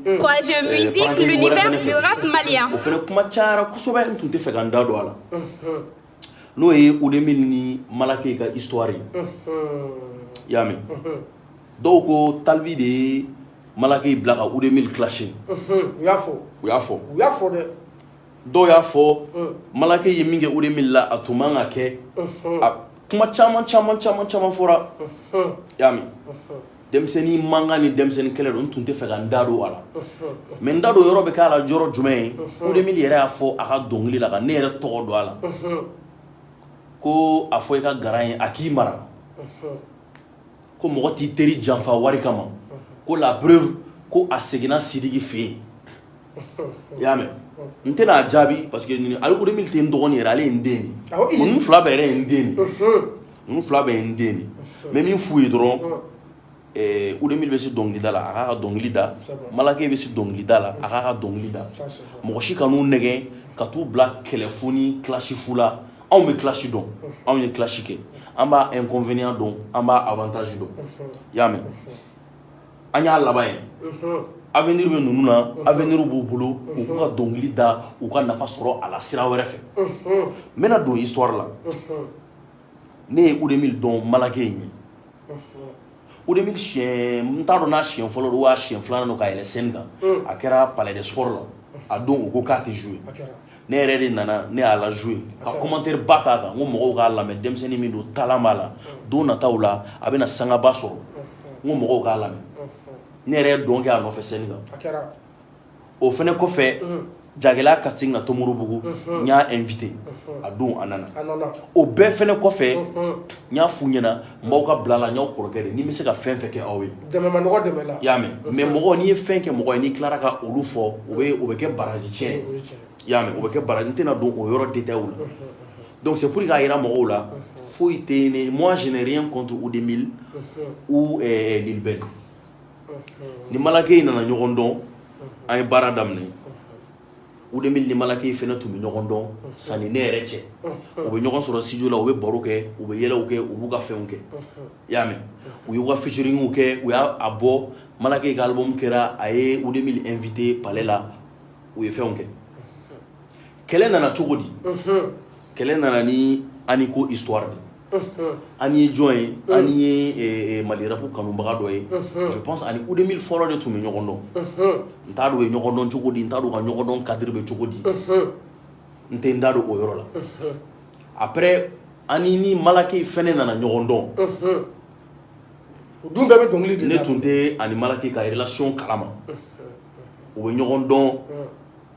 Troisième musique, l'univers du rap malien. O fana kuma cayara kosɛbɛ n tun tɛ fɛ ka n da don a la n'o ye Oudemil ni Malake ka histoire ye i y'a mɛn dɔw ko Talibi de ye Malake bila ka Oudemil clasher u y'a fɔ dɛ dɔw y'a fɔ Malake ye min kɛ Oudemil la a tun man ka kɛ kuma caman fɔra i y'a mɛn denmisɛnnin mankan ni denmisɛnnin kɛlɛ don n tun tɛ fɛ ka n da don a la mais n da don yɔrɔ bɛ k'a la yɔrɔ jumɛn ye Oudemil yɛrɛ y'a fɔ a ka dɔnkili la ka ne yɛrɛ tɔgɔ don a la ko a fɔ i ka garan ye a k'i mara ko mɔgɔ t'i teri janfa wari kama ko la preuve ko a seginna Sidiki fɛ yen i y'a mɛn n tɛna a jaabi parce que Oudemil tɛ n dɔgɔnin yɛrɛ ale ye n den de ninnu fila bɛɛ yɛrɛ ye n den de ninnu fila bɛɛ ye n den de mais min f'u ye dɔrɔn Oudemil bɛ se dɔnkilida la a k'a ka dɔnkili da Malake bɛ se dɔnkilida la a k'a ka dɔnkili da mɔgɔ si ka n'u nɛgɛn ka t'u bila kɛlɛfu ni clash fu la anw bɛ clash dɔn anw ye clash kɛ an b'a inconvénient dɔn an b'a avantage dɔn i y'a mɛn an y'a laban ye avenir bɛ ninnu na avenir b'u bolo u k'u ka dɔnkili da u ka nafa sɔrɔ a la sira wɛrɛ fɛ n bɛna don histoire la ne ye Oudemil dɔn Malake ye Oudemil n t'a dɔn n'a siɲɛ fɔlɔ don wa siɲɛ filanan don ka yɛlɛ scène kan a kɛra palais de sport la a don u ko k'a tɛ jouer ne yɛrɛ de nana ne y'a la jouer ka commentaire ba k'a kan n ko mɔgɔw k'a lamɛn denmisɛnnin min don talan b'a la don nataw la a bɛna sangaba sɔrɔ n ko mɔgɔw k'a lamɛn ne yɛrɛ ye dɔn kɛ a nɔfɛ scène kan o fɛnɛ kɔfɛ Jagɛlɛya casting na Tomorobugu n y'a invité a don a nana o bɛɛ fɛnɛ kɔfɛ n y'a f'u ɲɛna n b'aw ka bila la n y'aw kɔrɔkɛ de ni bɛ se ka fɛn fɛn kɛ aw ye dɛmɛmɔgɔ dɛmɛ la i y'a mɛn mais mɔgɔ n'i ye fɛn kɛ mɔgɔ ye n'i tilara ka olu fɔ o bɛ kɛ baraji tiɲɛ i y'a mɛn o bɛ kɛ baraji n tɛna don o yɔrɔ détail la donc c'est pour k'a yira mɔgɔw la foyi tɛ ne moi je n'ai rien contre Oudemil ou Lil Ben ni Malake nana ɲɔgɔn dɔn an ye baara daminɛ Oudemil ni Malake fɛnɛ tun bɛ ɲɔgɔn dɔn sanni ne yɛrɛ cɛ u bɛ ɲɔgɔn sɔrɔ studio la u bɛ baro kɛ u bɛ yɛlɛw kɛ u b'u ka fɛnw kɛ i y'a mɛn u y'u ka featuringw kɛ u y'a bɔ Malake ka album kɛra a ye Oudemil invité palais la u ye fɛnw kɛ kɛlɛ nana cogo di kɛlɛ nana ni ani ko histoire de an ye jɔn ye an ye Mali rap kanubaga dɔ ye je pense ani Oudemil fɔlɔ de tun bɛ ɲɔgɔn dɔn n t'a dɔn u ye ɲɔgɔn dɔn cogo di n t'a dɔn u ka ɲɔgɔn dɔn cadre bɛ cogo di n tɛ n da don o yɔrɔ la après ani ni Malake fɛnɛ nana ɲɔgɔn dɔn u dun bɛɛ bɛ dɔnkili de la ne tun tɛ ani Malake ka relation kalama u bɛ ɲɔgɔn dɔn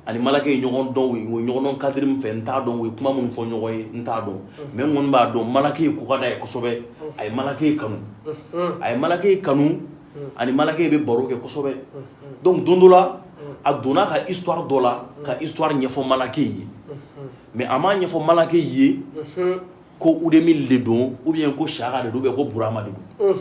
ani Malake ye ɲɔgɔn dɔn u ye ɲɔgɔn dɔn cadre min fɛ n t'a dɔn u ye kuma minnu fɔ ɲɔgɔn ye n t'a dɔn mais n kɔni b'a dɔn Malake ye ko ka d'a ye kosɛbɛ a ye Malake kanu a ye Malake kanu ani Malake bɛ baro kɛ kosɛbɛ donc don dɔ la a donna ka histoire dɔ la ka histoire ɲɛfɔ Malake ye mais a m'a ɲɛfɔ Malake ye ko Oudemil de don ou bien ko Saka de don ou bien ko Burama de don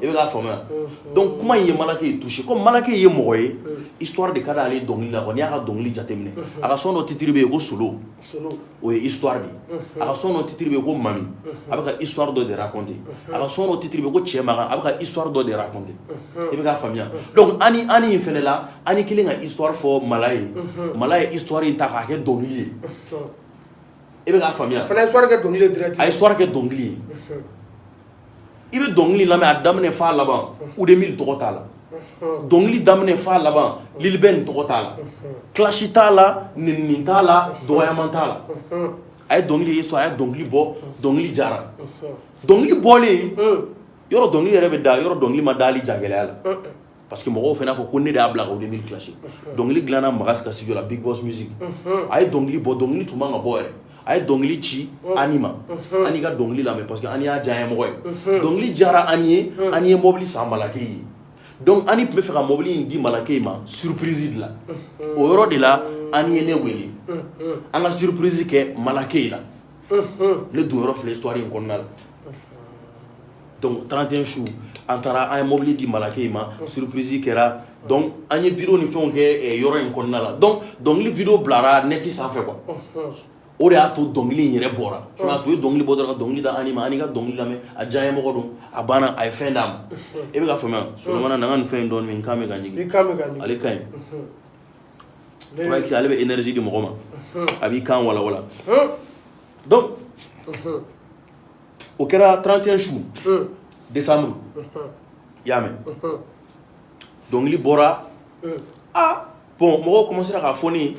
i bɛ k'a faamuya donc kuma in ye Malake ye touché comme Malake ye mɔgɔ ye histoire de ka d'ale dɔnkili la quoi n'i y'a ka dɔnkili jateminɛ a ka son dɔ titre bɛ yen ko Solo o ye histoire de ye a ka son dɔ titre bɛ yen ko Mami a bɛ ka histoire dɔ de raconter a ka son dɔ titre bɛ yen ko Cɛ Magan a bɛ ka histoire dɔ de raconter i bɛ k'a faamuya donc ani in fɛnɛ la ani kelen ka histoire fɔ Mala ye Mala ye histoire in ta k'a kɛ dɔnkili ye i bɛ k'a faamuya fana histoire kɛ dɔnkili ye direct a histoire kɛ dɔnkili ye i bɛ dɔnkili lamɛn a daminɛ f'a laban Oudemil tɔgɔ t'a la dɔnkili daminɛ f'a laban Lil Ben tɔgɔ t'a la clash t'a la nɛnini t'a la dɔgɔyaman t'a la a ye dɔnkili histoire a ye dɔnkili bɔ dɔnkili jara dɔnkili bɔlen yɔrɔ dɔnkili yɛrɛ bɛ da yɔrɔ dɔnkili ma da hali Jagɛlɛya la parce que mɔgɔw fana fɔ ko ne de y'a bila ka Oudemil clasher dɔnkili dilanna Magas ka studio la Big Boss Music a ye dɔnkili bɔ dɔnkili tun man ka bɔ yɛrɛ a ye dɔnkili ci Ani ma Ani ka dɔnkili lamɛn parce que Ani y'a diya mɔgɔ ye dɔnkili diyara Ani ye mobili san Malake ye donc Ani tun bɛ fɛ ka mobili in di Malake ma surprise de la o yɔrɔ de la Ani ye ne wele an ka surprise kɛ Malake la ne don yɔrɔ filɛ histoire in kɔnɔna la donc 31 su an taara an ye mobili di Malake ma surprise kɛra donc an ye vidéo ni fɛnw kɛ yɔrɔ in kɔnɔna la donc dɔnkili vidéo bilara net sanfɛ quoi o de y'a to dɔnkili in yɛrɛ bɔra a to ye dɔnkili bɔ dɔrɔn ka dɔnkili da ani ma ani ka dɔnkili lamɛn a diya ye mɔgɔ don a banna a ye fɛn d'a ma e bɛ ka faamuya Solomana na n ka nin fɛn in dɔɔnin min kan bɛ ka ɲigin ale ka ɲi ale bɛ énergie di mɔgɔ ma a b'i kan walawala donc o kɛra 31 su décembre i y'a mɛn dɔnkili bɔra bon mɔgɔw commencera k'a fɔ ne ye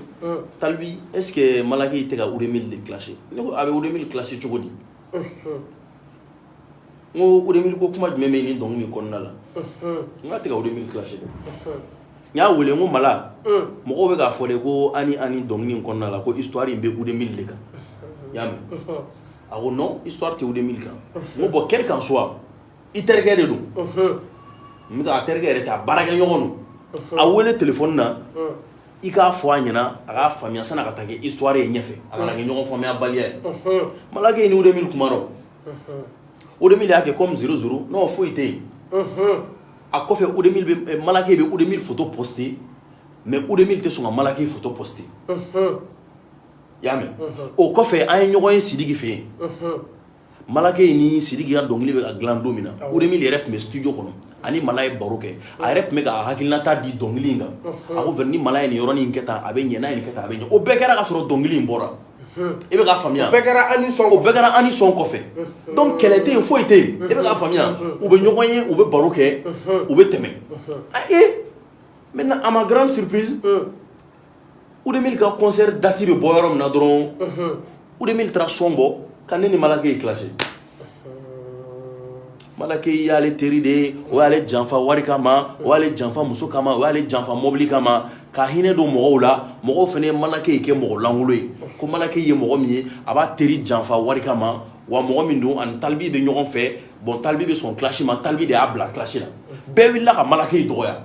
Talibi est ce que Malaki tɛ ka Oudemil de clasher ne ko a bɛ Oudemil clasher cogo di n ko Oudemil ko kuma jumɛn bɛ nin dɔnkili kɔnɔna la n k'a tɛ ka Oudemil clasher n y'a wele n ko Mala mɔgɔw bɛ k'a fɔ de ko ani dɔnkili in kɔnɔna la ko histoire in bɛ Oudemil de kan i y'a mɛn a ko non histoire tɛ Oudemil kan n ko bon quel qu'en soit i terikɛ de don n bɛ taa a terikɛ yɛrɛ tɛ a baarakɛɲɔgɔn don a wele téléphone na i k'a fɔ a ɲɛna a k'a faamuya san'a ka taa kɛ histoire ye ɲɛfɛ a kana kɛ ɲɔgɔn faamuyabaliya ye Malaki ni Oudemil kuma dɔ Oudemil y'a kɛ comme 00 non foyi tɛ yen a kɔfɛ Malaki bɛ Oudemil photo poster mais Oudemil tɛ sɔn ka Malaki photo poster i y'a mɛn o kɔfɛ an ye ɲɔgɔn ye Sidiki fɛ yen Malaki ni Sidiki ka dɔnkili bɛ ka dilan don min na Oudemil yɛrɛ tun bɛ studio kɔnɔ ani Mala ye baro kɛ a yɛrɛ tun bɛ ka hakilinata di dɔnkili in kan a ko ni Mala ye nin yɔrɔnin in kɛ tan a bɛ ɲɛ n'a ye nin kɛ tan a bɛ ɲɛ o bɛɛ kɛra ka sɔrɔ dɔnkili in bɔra e bɛ k'a faamuya o bɛɛ kɛra ani sɔn kɔfɛ donc kɛlɛ tɛ yen foyi tɛ yen e bɛ k'a faamuya u bɛ ɲɔgɔn ye u bɛ baro kɛ u bɛ tɛmɛ maintenant à ma grande surprise Oudemil ka concert date bɛ bɔ yɔrɔ min na dɔrɔn Oudemil taara son bɔ ka ne ni Malaki ye clasher Malaki y'ale teri de o y'ale janfa wari kama o y'ale janfa muso kama o y'ale janfa mobili kama ka hinɛ don mɔgɔw la mɔgɔw fana ye Malaki kɛ mɔgɔ lankolon ye ko Malaki ye mɔgɔ min ye a b'a teri janfa wari kama wa mɔgɔ min don ani Talibi bɛ ɲɔgɔn fɛ bon Talibi bɛ sɔn clash ma Talibi de y'a bila clash la bɛɛ wulila ka Malaki dɔgɔya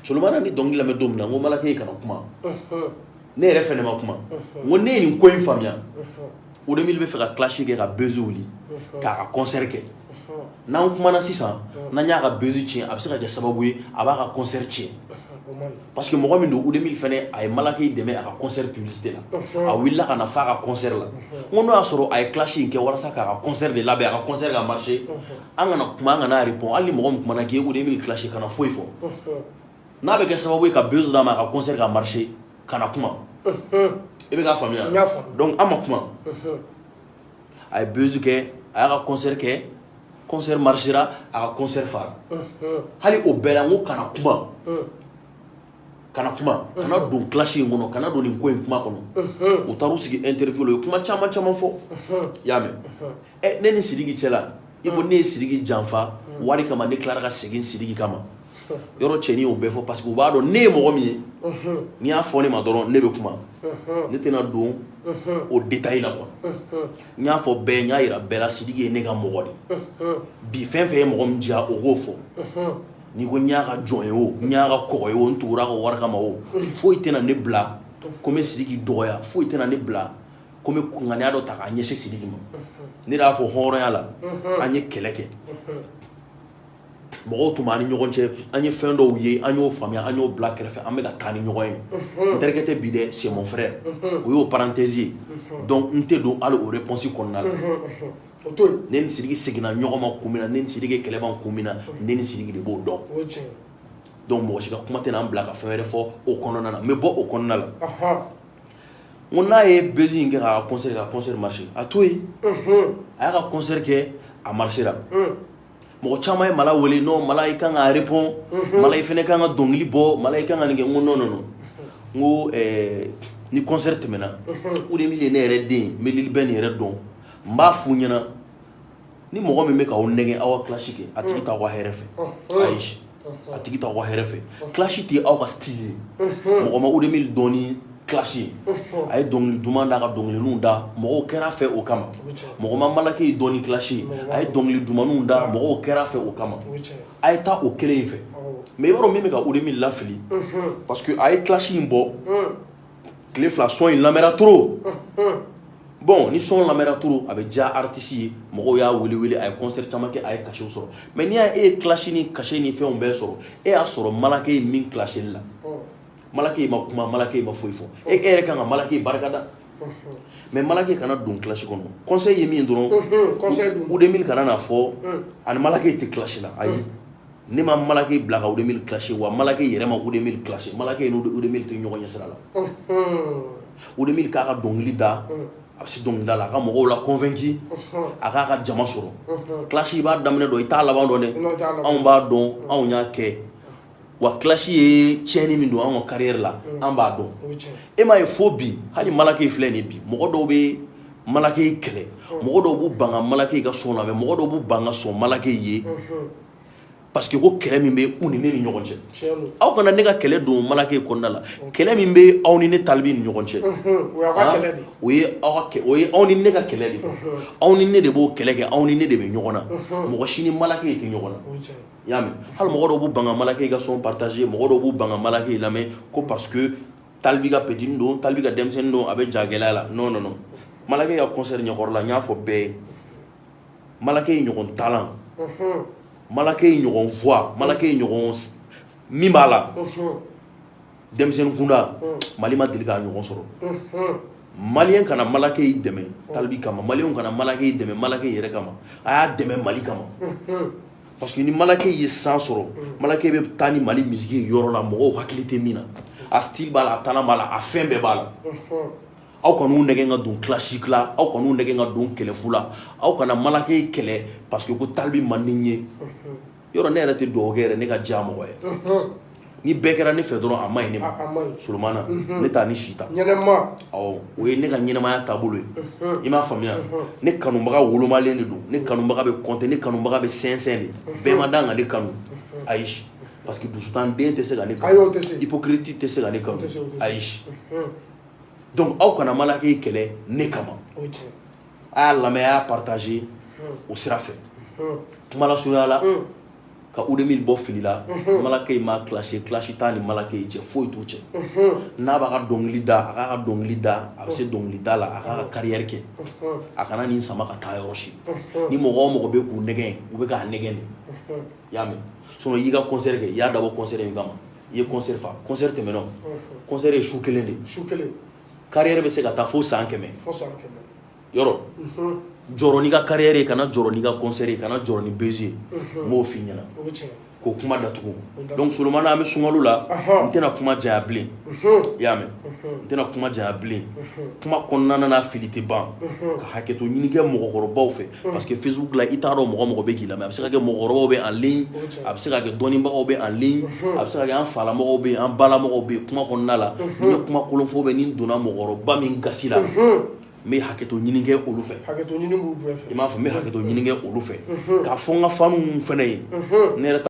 Solomana ni dɔnkili lamɛn don min na n ko Malaki kana kuma ne yɛrɛ fɛnɛ ma kuma n ko ne ye nin ko in faamuya Oudemil bɛ fɛ ka clash kɛ ka buzz wuli k'a ka concert kɛ n'an kumana sisan n'an y'a ka buzz tiɲɛ a bɛ se ka kɛ sababu ye a b'a ka concert tiɲɛ parce que mɔgɔ min don Oudemil fɛnɛ a ye Malaki dɛmɛ a ka concert publicité la a wulila ka na f'a ka concert la n ko n'o y'a sɔrɔ a ye clash in kɛ walasa k'a ka concert de labɛn a ka concert ka marcher an kana kuma an kana répond hali ni mɔgɔ min kumana k'i ye Oudemil clash kana foyi fɔ n'a bɛ kɛ sababu ye ka buzz d'a ma a ka concert ka marcher kana kuma e bɛ k'a faamuya donc an ma kuma a ye buzz kɛ a y'a ka concert kɛ concert marchera a ka concert fara hali o bɛɛ la n ko kana kuma kana don clash in kɔnɔ kana don nin ko in kuma kɔnɔ u taar'u sigi interview la u ye kuma caman fɔ i y'a mɛn ne ni Sidiki cɛ la i ko ne ye Sidiki janfa wari kama ne tilara ka segin Sidiki kama yɔrɔ cɛnin y'o bɛɛ fɔ parce que u b'a dɔn ne ye mɔgɔ min ye n'i y'a fɔ ne ma dɔrɔn ne bɛ kuma ne tɛna don o détail la quoi n y'a fɔ bɛɛ n y'a yira bɛɛ la Sidiki ye ne ka mɔgɔ de bi fɛn fɛn ye mɔgɔ min diya o k'o fɔ n'i ko n y'a ka jɔn ye o n y'a ka kɔgɔ ye o n tugura ka wari kama o foyi tɛna ne bila ko n bɛ Sidiki dɔgɔya foyi tɛna ne bila ko n bɛ ŋaniya dɔ ta k'a ɲɛsin Sidiki ma ne de y'a fɔ hɔrɔnya la an ye kɛlɛ kɛ mɔgɔw tun b'an ni ɲɔgɔn cɛ an ye fɛn dɔw ye an y'o faamuya an y'o bila kɛrɛfɛ an bɛ ka taa ni ɲɔgɔn ye n terikɛ tɛ bi dɛ c'est mon frère o y'o parenthèse ye donc n tɛ don hali o réponse kɔnɔna la ne ni Sidiki seginna ɲɔgɔn ma kun min na ne ni Sidiki kɛlɛ ban kun min na ne ni Sidiki de b'o dɔn donc mɔgɔ si ka kuma tɛ n'an bila ka fɛn wɛrɛ fɔ o kɔnɔna na n bɛ bɔ o kɔnɔna la n ko n'a ye buzz in kɛ k'a ka concert marcher a to yen a y'a ka concert kɛ a marchera mɔgɔ caman ye Mala wele non Mala i kan ka répond Mala i fɛnɛ kan ka dɔnkili bɔ Mala i kan ka nin kɛ n ko non n ko ni concert tɛmɛna Oudemil ye ne yɛrɛ den n bɛ Lil Ben yɛrɛ dɔn n b'a f'u ɲɛna ni mɔgɔ min bɛ k'aw nɛgɛn aw ka clash kɛ a tigi t'aw ka hɛrɛ fɛ ayi a tigi t'aw ka hɛrɛ fɛ clash tɛ aw ka style ye mɔgɔ ma Oudemil dɔn ni clash ye a ye dɔnkili duman d'a ka dɔnkilininw da mɔgɔw kɛra fɛ o kama mɔgɔ ma Malaki dɔn ni clash ye a ye dɔnkili dumanninw da mɔgɔw kɛra fɛ o kama a ye taa o kelen in fɛ mais i b'a dɔn min bɛ ka Oudemil lafili parce que a ye clash in bɔ tile fila son in lamɛnna trop bon ni son lamɛnna trop a bɛ diya artiste ye mɔgɔw y'a wele a ye concert caman kɛ a ye cachet sɔrɔ mais n'i y'a ye clash ni cachet ni fɛnw bɛɛ sɔrɔ e y'a sɔrɔ Malaki ye min clash la malaki ma kuma malaki ma foyi fo e ere kan ka malaki barkada mais malaki kana don clash kono conseil yemi ndron conseil ou 2000 kana na fo an malaki te clash la ayi ne ma malaki blaga ou 2000 clash wa malaki yere ma ou 2000 clash malaki no ou 2000 te nyogo nyesra la ou 2000 ka ka dongli da absi dongli da la ka mo la convaincu aka ka jama soro clash ba damne do ita la bando ne on ba don on nya ke wa clash ye cheni min do en carrière la en ba don e ma e phobie hali malaki fleni bi mo do be malaki kele mo do bu banga malaki ga so na me mo do bu banga so malaki ye parce que ko kele min be uni ne ni ɲɔgɔn cɛ aw kana ne ka kele don malaki kɔnɔna la kele min be aw ni ne talibi ni ɲɔgɔn cɛ o ye aw ni ne ka kele de aw ni ne de b'o kele kɛ aw ni ne de be ɲɔgɔn na mɔgɔ si ni malaki tɛ ɲɔgɔn na y'a mɛn hali mɔgɔ dɔw b'u banga malaki ka son partager mɔgɔ dɔw b'u banga malaki lamɛn ko parce que talibi ka petit don talibi ka denmisɛnnin don a bɛ ja gɛlɛya la non non non malaki ka concert ɲɛkɔrɔ la n y'a fɔ bɛɛ ye malaki ye ɲɔgɔn talent malaki ye ɲɔgɔn voix malaki ye ɲɔgɔn min b'a la denmisɛnnin kunda mali ma deli k'a ɲɔgɔn sɔrɔ maliyɛn kana malaki dɛmɛ talibi kama maliyɛnw kana malaki dɛmɛ malaki yɛrɛ kama a y'a dɛmɛ mali kama parce que ni malaki ye san sɔrɔ malaki bɛ taa ni mali musique ye yɔrɔ la mɔgɔw hakili tɛ min na a style b'a la a talent b'a la a fɛn bɛɛ b'a la aw kan'u nɛgɛ ka don classique la aw kan'u nɛgɛ ka don kɛlɛfu la aw kana malaki kɛlɛ parce que ko talibi man di n ye yɔrɔ ne yɛrɛ tɛ dugawu kɛ yɛrɛ ne ka diya mɔgɔ ye ni bɛɛ kɛra ne fɛ dɔrɔn a ma ɲi ne ma solomana ne t'a ni si ta awɔ o ye ne ka ɲɛnamaya taabolo ye i m'a faamuya ne kanubaga wolomalen de don ne kanubaga bɛ compter ne kanubaga bɛ sɛnsɛn de bɛɛ ma dan ka ne kanu ayi parce que dusutanden tɛ se ka ne kanu hypocrite tɛ se ka ne kanu ayi donc aw kana malaki kɛlɛ ne kama a y'a lamɛn a y'a partager o sira fɛ kuma la surunya la ka ou 2000 bɔ fili la malaki ma clasher clash t'a ni malaki cɛ foyi t'u cɛ n'a b'a ka dɔnkili da a k'a ka dɔnkili da a bɛ se dɔnkili da la a k'a ka carrière kɛ a kana nin sama ka taa yɔrɔ si ni mɔgɔ o mɔgɔ bɛ k'u nɛgɛn u bɛ k'a nɛgɛn de y'a mɛn sinon i y'i ka concert kɛ i y'a dabɔ concert min kama i ye concert fa concert tɛmɛnɔ concert ye su kelen de carrière bɛ se ka taa fo san 100 yɔrɔ jɔrɔ n'i ka carrière ye kana jɔrɔ n'i ka concert ye kana jɔrɔ ni baiser ye n b'o f'i ɲɛna k'o kuma datugu donc solomana an bɛ sunkalo la n tɛna kuma janya bilen i y'a mɛn n tɛna kuma janya bilen kuma kɔnɔna na fili tɛ ban ka hakɛto ɲini kɛ mɔgɔkɔrɔbaw fɛ parce que Facebook la i t'a dɔn mɔgɔ mɔgɔ bɛ k'i lamɛn a bɛ se ka kɛ mɔgɔkɔrɔbaw bɛ en ligne a bɛ se ka kɛ dɔnnibagaw bɛ en ligne a bɛ se ka kɛ an falamɔgɔw bɛ yen an balamɔgɔw bɛ yen kuma kɔnɔna la ni ye kuma kolon fɔ bɛ ni n donna mɔgɔkɔrɔba min gasi la n bɛ hakɛto ɲini kɛ olu fɛ i m'a fɔ n bɛ hakɛto ɲini kɛ olu fɛ k'a fɔ n ka fanu fana ye ne yɛrɛ